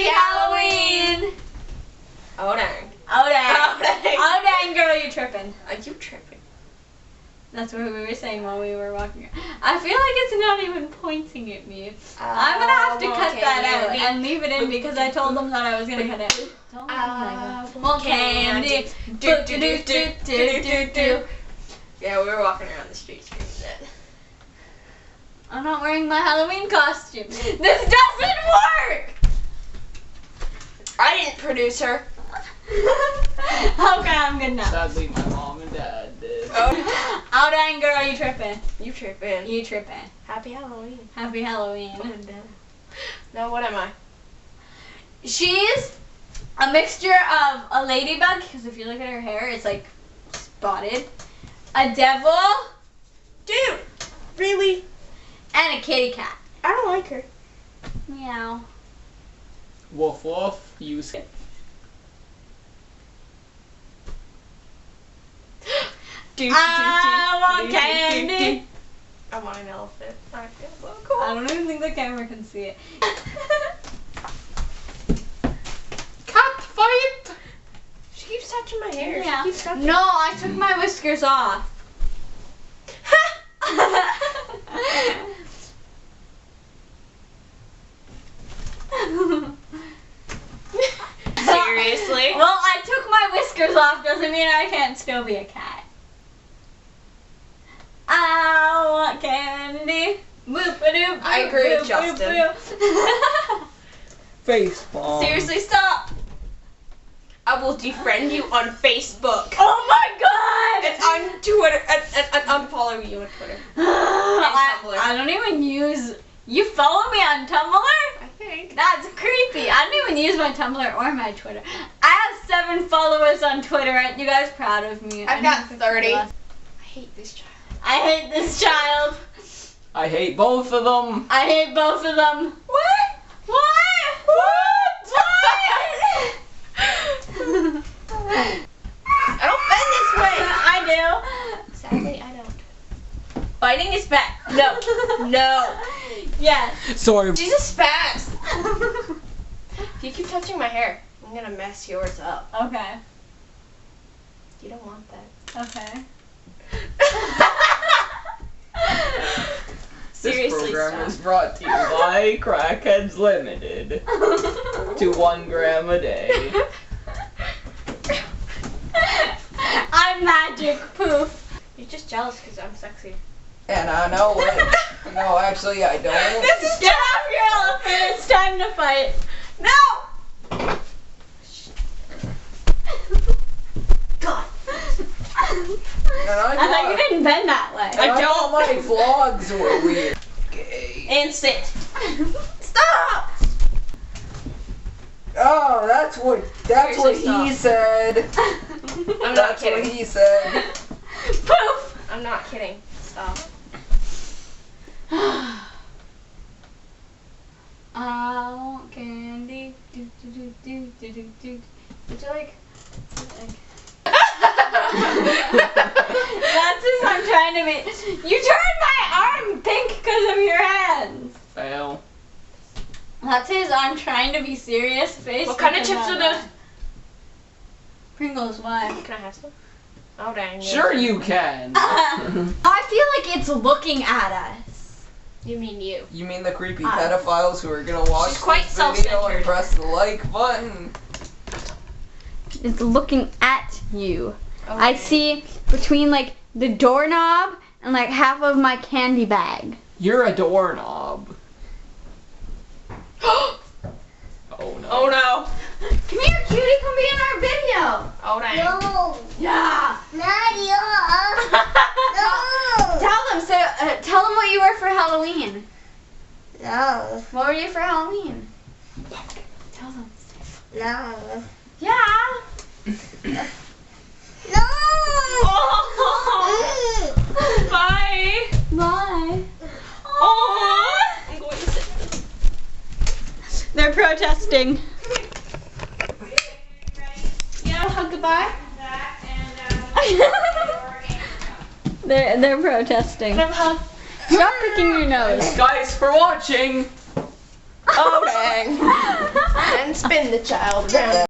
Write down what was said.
Happy Halloween! Oh dang. Oh dang. Oh dang. Oh dang, girl, you tripping. Are you tripping? That's what we were saying while we were walking. I feel like it's not even pointing at me. I'm gonna have to cut that out and leave it in because I told them that I was gonna cut it. Well, candy. Do do do do do do do. Yeah, we were walking around the street screaming that. I'm not wearing my Halloween costume. This doesn't work! I didn't produce her. Okay, I'm good now. Sadly, my mom and dad did. Oh, Oh dang, girl, you tripping. you tripping. You tripping. Happy Halloween. Happy Halloween. Now what am I? She's a mixture of a ladybug, because if you look at her hair, it's like spotted, a devil, Dude, really? and a kitty cat. I don't like her. Meow. Woof woof. You skip. I want candy. I want an elephant. I feel so cool. I don't even think the camera can see it. Cat fight. She keeps touching my hair. Yeah. She keeps touching. No, I took my whiskers off. Seriously? Well, I took my whiskers off doesn't mean I can't still be a cat. I want candy. Boop-a-doop. I agree with Justin. Face bomb. Seriously, stop. I will defriend you on Facebook. Oh my god. And on Twitter. And unfollow you on Twitter. Tumblr. I don't even use. You follow me on Tumblr? I think. That's creepy. I don't even use my Tumblr or my Twitter. I have 7 followers on Twitter. Aren't you guys proud of me? I've got 30. I hate this child. I hate this child. I hate both of them. I hate both of them. What? What? What? What? I don't bend this way. I do. Sadly, I don't. Fighting is bad. No. No. Yes. Sorry. She's a spaz. If you keep touching my hair, I'm gonna mess yours up. Okay. You don't want that. Okay. This Seriously, program stop. is brought to you by Crackheads Limited. To 1 gram a day. I'm magic. Poof. You're just jealous because I'm sexy. And I know it. No, actually, I don't. Get off your elephant. It's time to fight. No! God. And I thought you didn't bend that way. I don't. My vlogs were weird. Okay. And sit. Stop! Oh, that's what Seriously, he said. I'm not That's what kidding. he said. Poof. I'm not kidding. Stop. I want candy. Do, do, do, do, do, do, do. Would you like? That's just I'm trying to be. You turned my arm pink because of your hands. Fail. That's his I'm trying to be serious face. What kind of because chips I'm are not. those? Pringles, why? Can I have some? Oh dang. Sure you can. I feel like it's looking at us. You mean you. You mean the creepy pedophiles who are gonna watch She's quite this video self-centered. and press the like button? It's looking at you. Okay. I see between like the doorknob and like half of my candy bag. You're a doorknob. Oh no. Oh no. Come here, cutie. Come be in our video. Oh dang. No, Yeah. Nadia. Tell them what you were for Halloween. No, What were you for Halloween? Tell them. no, Yeah. no. Bye. Bye. Oh. I'm going to sit. They're protesting. Yeah, hug goodbye. They're protesting. Can I have a hug? Stop picking your nose. Guys, for watching. Oh dang. And Spin the child around.